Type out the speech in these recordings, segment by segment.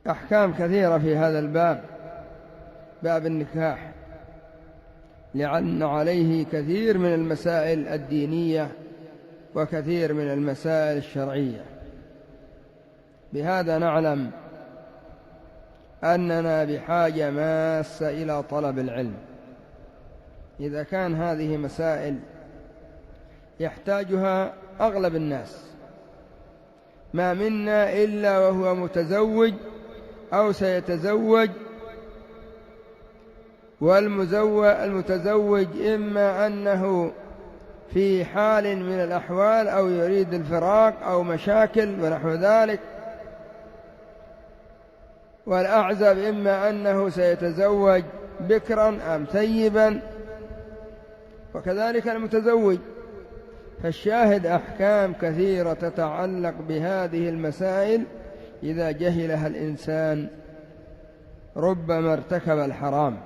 أحكام كثيرة في هذا الباب، باب النكاح، لأن عليه كثير من المسائل الدينية وكثير من المسائل الشرعية. بهذا نعلم أننا بحاجة ماسة إلى طلب العلم. إذا كان هذه مسائل يحتاجها أغلب الناس، ما منا إلا وهو متزوج أو سيتزوج، والمتزوج إما أنه في حال من الأحوال أو يريد الفراق أو مشاكل ونحو ذلك، والأعزب إما أنه سيتزوج بكرا أم ثيبا، وكذلك المتزوج. فالشاهد أحكام كثيرة تتعلق بهذه المسائل، إذا جهلها الإنسان ربما ارتكب الحرام.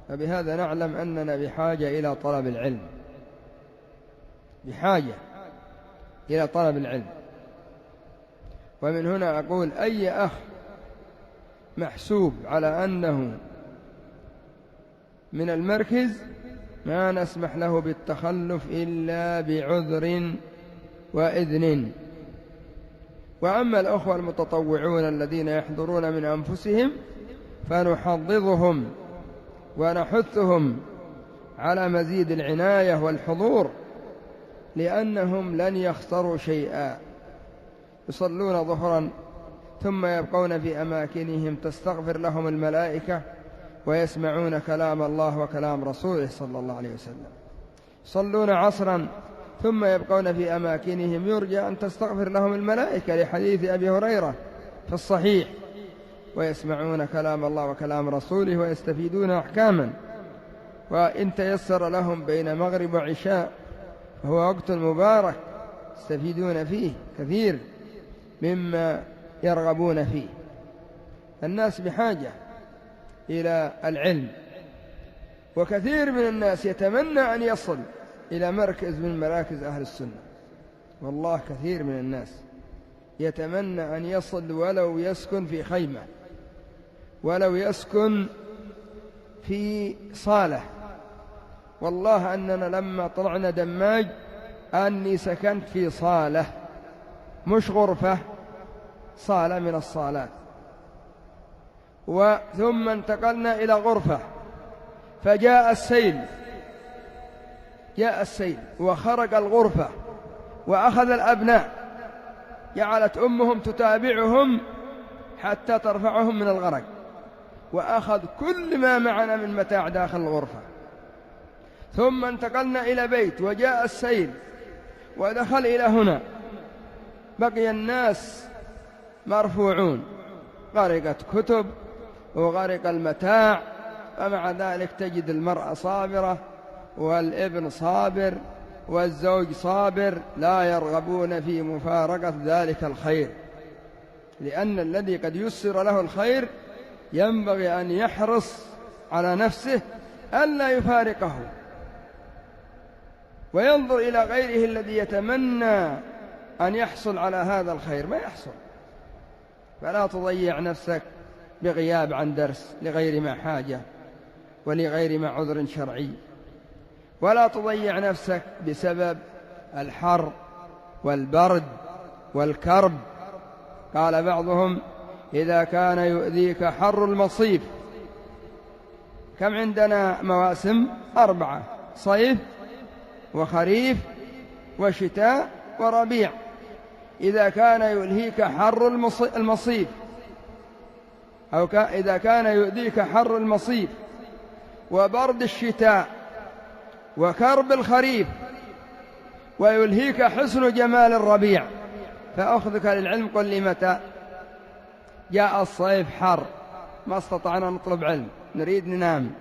فبهذا نعلم أننا بحاجة إلى طلب العلم، بحاجة إلى طلب العلم. ومن هنا أقول أي أخ محسوب على أنه من المركز ما نسمح له بالتخلف إلا بعذر وإذن. وأما الأخوة المتطوعون الذين يحضرون من أنفسهم فنحضضهم ونحثهم على مزيد العناية والحضور، لأنهم لن يخسروا شيئا. يصلون ظهرا ثم يبقون في أماكنهم تستغفر لهم الملائكة ويسمعون كلام الله وكلام رسوله صلى الله عليه وسلم. يصلون عصرا ثم يبقون في أماكنهم يرجى أن تستغفر لهم الملائكة، لحديث أبي هريرة في الصحيح، ويسمعون كلام الله وكلام رسوله ويستفيدون أحكاما. وإن تيسر لهم بين مغرب وعشاء فهو وقت مبارك يستفيدون فيه كثير مما يرغبون فيه. الناس بحاجة إلى العلم، وكثير من الناس يتمنى أن يصل إلى مركز من مراكز أهل السنة. والله كثير من الناس يتمنى أن يصل ولو يسكن في خيمة، ولو يسكن في صالة. والله أننا لما طلعنا دماج أني سكنت في صالة، مش غرفة، صالة من الصالات، ثم انتقلنا إلى غرفة، فجاء السيل، جاء السيل وخرق الغرفة وأخذ الأبناء، جعلت أمهم تتابعهم حتى ترفعهم من الغرق، وأخذ كل ما معنا من متاع داخل الغرفة. ثم انتقلنا إلى بيت وجاء السيل ودخل إلى هنا، بقي الناس مرفوعون، غرقت كتب وغرق المتاع. ومع ذلك تجد المرأة صابرة والابن صابر والزوج صابر، لا يرغبون في مفارقة ذلك الخير، لأن الذي قد يسر له الخير ينبغي أن يحرص على نفسه ألا يفارقه، وينظر إلى غيره الذي يتمنى أن يحصل على هذا الخير ما يحصل. فلا تضيع نفسك بغياب عن درس لغير ما حاجة ولغير ما عذر شرعي، ولا تضيع نفسك بسبب الحر والبرد والكرب. قال بعضهم إذا كان يؤذيك حر المصيف، كم عندنا مواسم؟ 4، صيف وخريف وشتاء وربيع. إذا كان يلهيك حر المصيف، أو إذا كان يؤذيك حر المصيف وبرد الشتاء وكرب الخريف ويلهيك حسن جمال الربيع، فأخذك للعلم قل لي متى؟ جاء الصيف حر ما استطعنا نطلب علم، نريد ننام.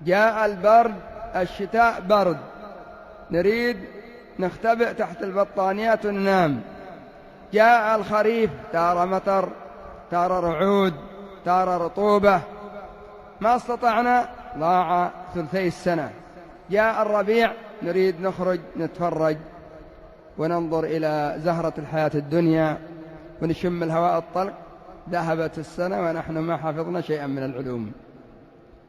جاء البرد الشتاء برد، نريد نختبئ تحت البطانيات وننام. جاء الخريف تارة مطر تارة رعود تارة رطوبة، ما استطعنا، ضاع ثلثي السنة. جاء الربيع نريد نخرج نتفرج وننظر إلى زهرة الحياة الدنيا ونشم الهواء الطلق، ذهبت السنة ونحن ما حفظنا شيئا من العلوم،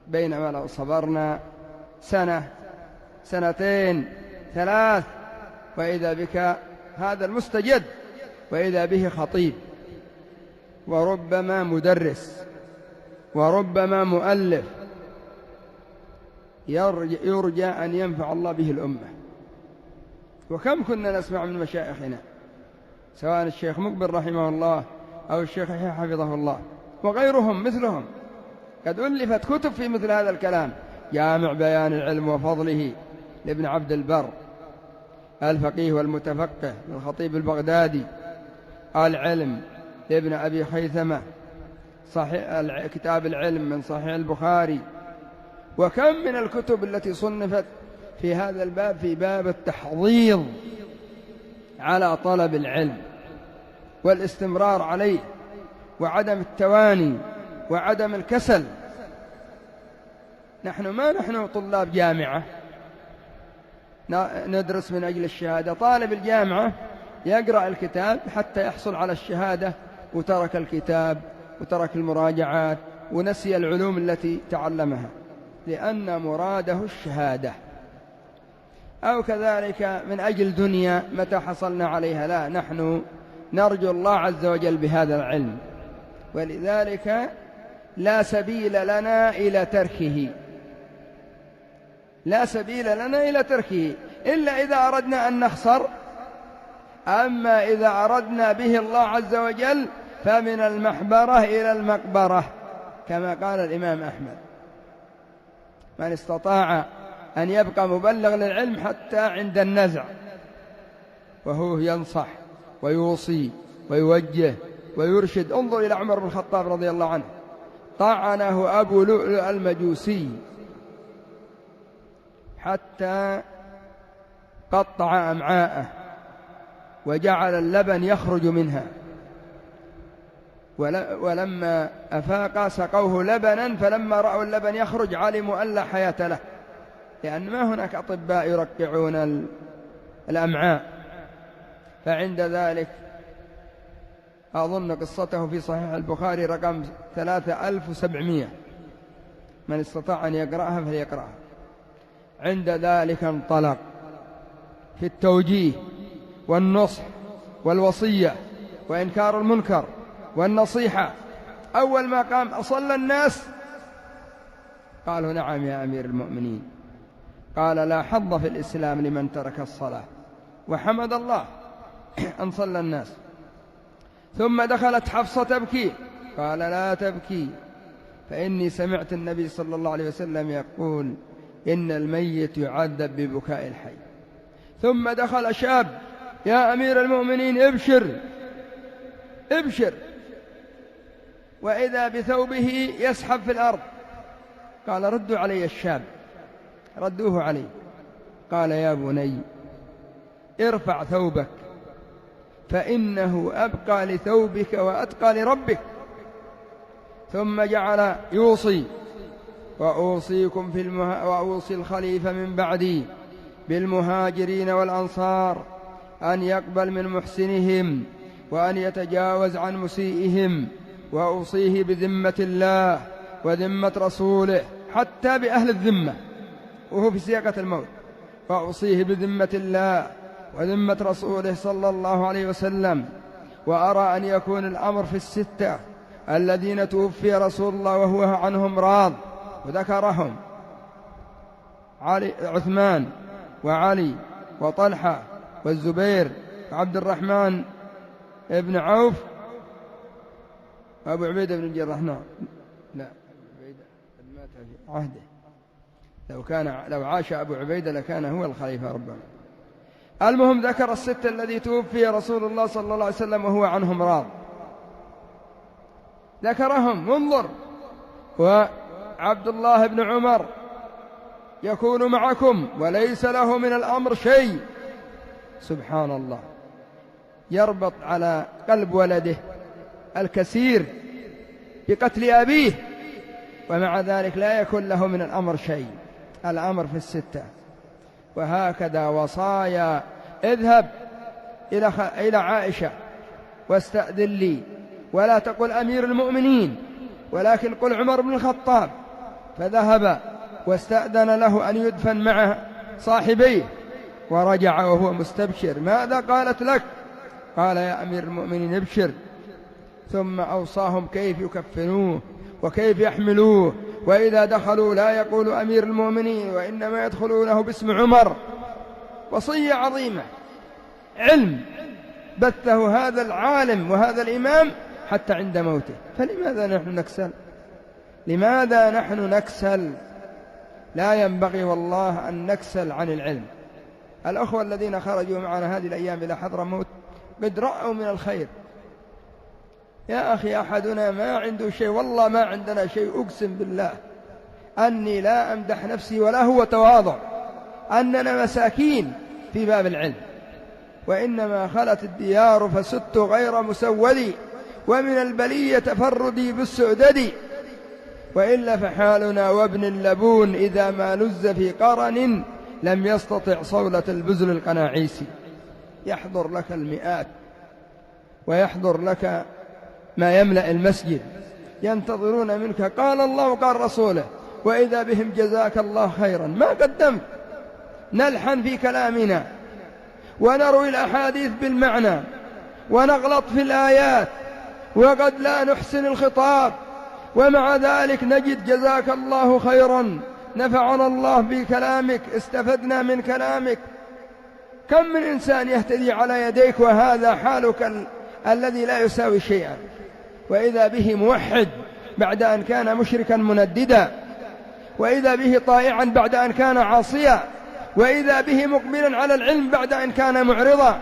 بينما لو صبرنا سنة، سنتين، 3، وإذا بك هذا المستجد، وإذا به خطيب، وربما مدرس، وربما مؤلف، يرجى أن ينفع الله به الأمة. وكم كنا نسمع من مشايخنا، سواء الشيخ مقبل رحمه الله أو الشيخ يحيى حفظه الله وغيرهم مثلهم، قد ألفت كتب في مثل هذا الكلام: جامع بيان العلم وفضله لابن عبد البر، الفقيه والمتفقه للخطيب البغدادي، العلم لابن أبي خيثمة، صحيح كتاب العلم من صحيح البخاري. وكم من الكتب التي صنفت في هذا الباب، في باب التحضيض على طلب العلم والاستمرار عليه، وعدم التواني وعدم الكسل. نحن طلاب جامعة ندرس من أجل الشهادة. طالب الجامعة يقرأ الكتاب حتى يحصل على الشهادة، وترك الكتاب وترك المراجعات ونسي العلوم التي تعلمها لأن مراده الشهادة. أو كذلك من أجل دنيا متى حصلنا عليها. لا، نحن نرجو الله عز وجل بهذا العلم، ولذلك لا سبيل لنا إلى تركه، لا سبيل لنا إلى تركه إلا إذا أردنا أن نخسر. أما إذا أردنا به الله عز وجل فمن المحبرة إلى المقبرة، كما قال الإمام أحمد: من استطاع أن يبقى مبلغ للعلم حتى عند النزع، وهو ينصح ويوصي ويوجه ويرشد. انظر إلى عمر بن الخطاب رضي الله عنه، طعنه أبو لؤلؤ المجوسي حتى قطع أمعاءه وجعل اللبن يخرج منها، ولما أفاق سقوه لبنا، فلما رأوا اللبن يخرج علموا أن لا حياة له، لأن ما هناك أطباء يرقعون الأمعاء. فعند ذلك أظن قصته في صحيح البخاري رقم 3700، من استطاع أن يقرأها فليقرأها. عند ذلك انطلق في التوجيه والنصح والوصية وإنكار المنكر والنصيحة. أول ما قام أصلى الناس قالوا: نعم يا أمير المؤمنين. قال: لا حظ في الإسلام لمن ترك الصلاة، وحمد الله أن صلى الناس. ثم دخلت حفصة تبكي، قال: لا تبكي، فإني سمعت النبي صلى الله عليه وسلم يقول: إن الميت يعذب ببكاء الحي. ثم دخل شاب: يا أمير المؤمنين ابشر ابشر، وإذا بثوبه يسحب في الأرض. قال: ردوا علي الشاب، ردوه عليه. قال: يا بني ارفع ثوبك، فإنه أبقى لثوبك وأتقى لربك. ثم جعل يوصي: وأوصيكم وأوصي الخليفة من بعدي بالمهاجرين والأنصار أن يقبل من محسنهم وأن يتجاوز عن مسيئهم، وأوصيه بذمة الله وذمة رسوله، حتى بأهل الذمة وهو في سياقة الموت. وأوصيه بذمة الله وذمة رسوله صلى الله عليه وسلم. وأرى أن يكون الأمر في الستة الذين توفي رسول الله وهو عنهم راض، وذكرهم: عثمان وعلي وطلحة والزبير وعبد الرحمن ابن عوف وأبو عبيدة بن الجراح. لا، أبو عبيدة قد مات في عهده، لو عاش أبو عبيدة لكان هو الخليفة ربما. المهم ذكر الستة الذي توفي رسول الله صلى الله عليه وسلم وهو عنهم راض، ذكرهم. انظر: وعبد الله بن عمر يكون معكم وليس له من الأمر شيء. سبحان الله، يربط على قلب ولده الكثير بقتل أبيه، ومع ذلك لا يكون له من الأمر شيء. الأمر في الستة. وهكذا وصايا: اذهب إلى عائشة واستأذن لي ولا تقل أمير المؤمنين، ولكن قل عمر بن الخطاب. فذهب واستأذن له أن يدفن مع صاحبيه، ورجع وهو مستبشر. ماذا قالت لك؟ قال يا أمير المؤمنين ابشر. ثم أوصاهم كيف يكفنوه وكيف يحملوه، وإذا دخلوا لا يقول أمير المؤمنين وإنما يدخلونه باسم عمر. وصية عظيمة، علم بثه هذا العالم وهذا الإمام حتى عند موته. فلماذا نحن نكسل؟ لماذا نحن نكسل؟ لا ينبغي والله أن نكسل عن العلم. الأخوة الذين خرجوا معنا هذه الأيام إلى حضرموت قد رأوا من الخير. يا أخي أحدنا ما عنده شيء، والله ما عندنا شيء، أقسم بالله أني لا أمدح نفسي ولا هو تواضع، أننا مساكين في باب العلم. وإنما خلت الديار فست غير مسودي، ومن البلية تفردي بالسؤدد. وإلا فحالنا وابن اللبون إذا ما لز في قرن لم يستطع صولة البزل القناعيسي. يحضر لك المئات ويحضر لك ما يملأ المسجد، ينتظرون منك قال الله وقال رسوله، وإذا بهم جزاك الله خيرا. ما قدمت؟ نلحن في كلامنا ونروي الأحاديث بالمعنى ونغلط في الآيات وقد لا نحسن الخطاب، ومع ذلك نجد جزاك الله خيرا، نفعنا الله بكلامك، استفدنا من كلامك. كم من إنسان يهتدي على يديك وهذا حالك الذي لا يساوي شيئا، وإذا به موحد بعد أن كان مشركا منددا، وإذا به طائعا بعد أن كان عاصيا، وإذا به مقبلا على العلم بعد أن كان معرضا.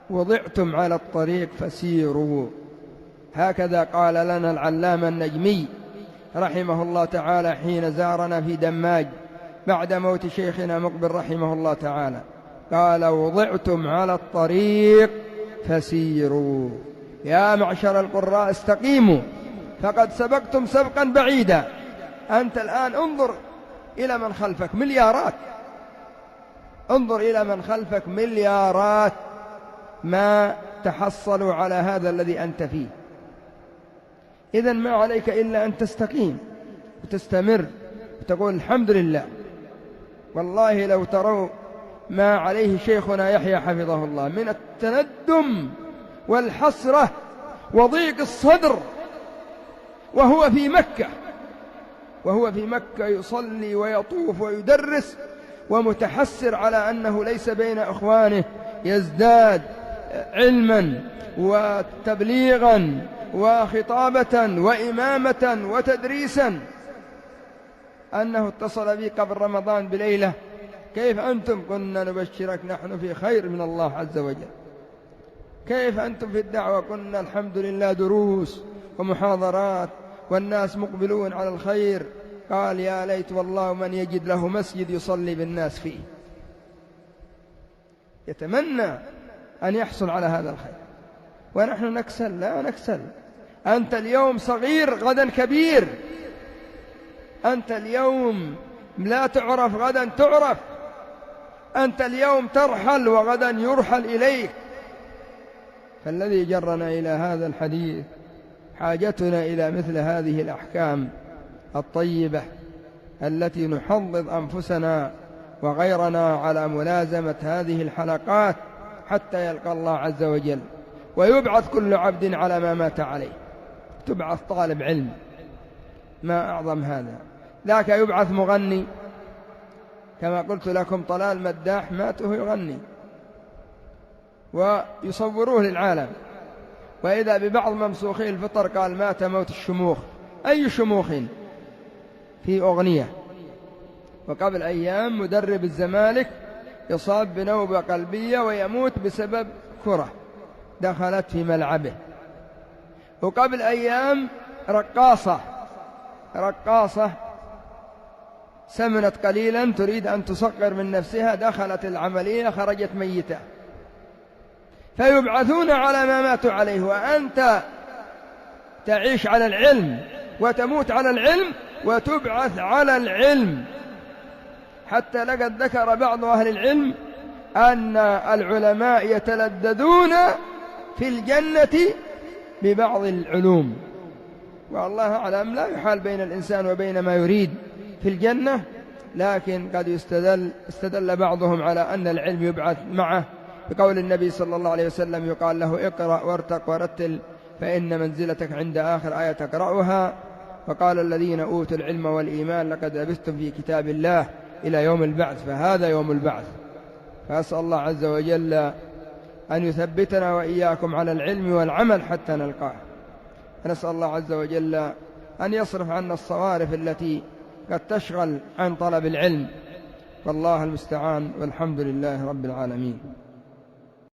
فوضعتم على الطريق فسيروا. هكذا قال لنا العلامة النجمي رحمه الله تعالى حين زارنا في دماج بعد موت شيخنا مقبل رحمه الله تعالى، قال وضعتم على الطريق فسيروا. يا معشر القراء استقيموا، فقد سبقتم سبقا بعيدا. أنت الآن انظر إلى من خلفك مليارات، انظر إلى من خلفك مليارات ما تحصلوا على هذا الذي أنت فيه. إذن ما عليك إلا أن تستقيم وتستمر وتقول الحمد لله. والله لو تروا ما عليه شيخنا يحيى حفظه الله من التندم والحسرة وضيق الصدر وهو في مكة يصلي ويطوف ويدرس، ومتحسر على أنه ليس بين أخوانه يزداد علما وتبليغا وخطابة وإمامة وتدريسا، أنه اتصل بي قبل رمضان بليلة: كيف أنتم؟ قلنا نبشرك نحن في خير من الله عز وجل. كيف أنتم في الدعوة؟ قلنا الحمد لله دروس ومحاضرات والناس مقبلون على الخير. قال يا ليت والله من يجد له مسجد يصلي بالناس فيه. يتمنى أن يحصل على هذا الخير، ونحن نكسل. لا نكسل. أنت اليوم صغير غدا كبير، أنت اليوم لا تعرف غدا تعرف، أنت اليوم ترحل وغدا يرحل إليك. فالذي جرنا إلى هذا الحديث حاجتنا إلى مثل هذه الأحكام الطيبة التي نحضض أنفسنا وغيرنا على ملازمة هذه الحلقات حتى يلقى الله عز وجل، ويبعث كل عبد على ما مات عليه. تبعث طالب علم، ما أعظم هذا. ذاك يبعث مغني، كما قلت لكم طلال مداح مات وهو يغني ويصوروه للعالم، وإذا ببعض ممسوخي الفطر قال مات موت الشموخ. أي شموخ في أغنية. وقبل أيام مدرب الزمالك يصاب بنوبة قلبية ويموت بسبب كرة دخلت في ملعبه. وقبل أيام رقاصة سمنت قليلا تريد أن تصغر من نفسها، دخلت العملية خرجت ميتة. فيبعثون على ما ماتوا عليه، وأنت تعيش على العلم وتموت على العلم وتبعث على العلم. حتى لقد ذكر بعض أهل العلم أن العلماء يتلذذون في الجنة ببعض العلوم. والله أعلم لا يحال بين الإنسان وبين ما يريد في الجنة، لكن قد استدل بعضهم على أن العلم يبعث معه بقول النبي صلى الله عليه وسلم يقال له اقرأ وارتق ورتل فإن منزلتك عند آخر آية تقرأها. وقال الذين أوتوا العلم والإيمان لقد لبثتم في كتاب الله إلى يوم البعث، فهذا يوم البعث. فأسأل الله عز وجل أن يثبتنا وإياكم على العلم والعمل حتى نلقاه. نسأل الله عز وجل أن يصرف عنا الصوارف التي قد تشغل عن طلب العلم، والله المستعان، والحمد لله رب العالمين.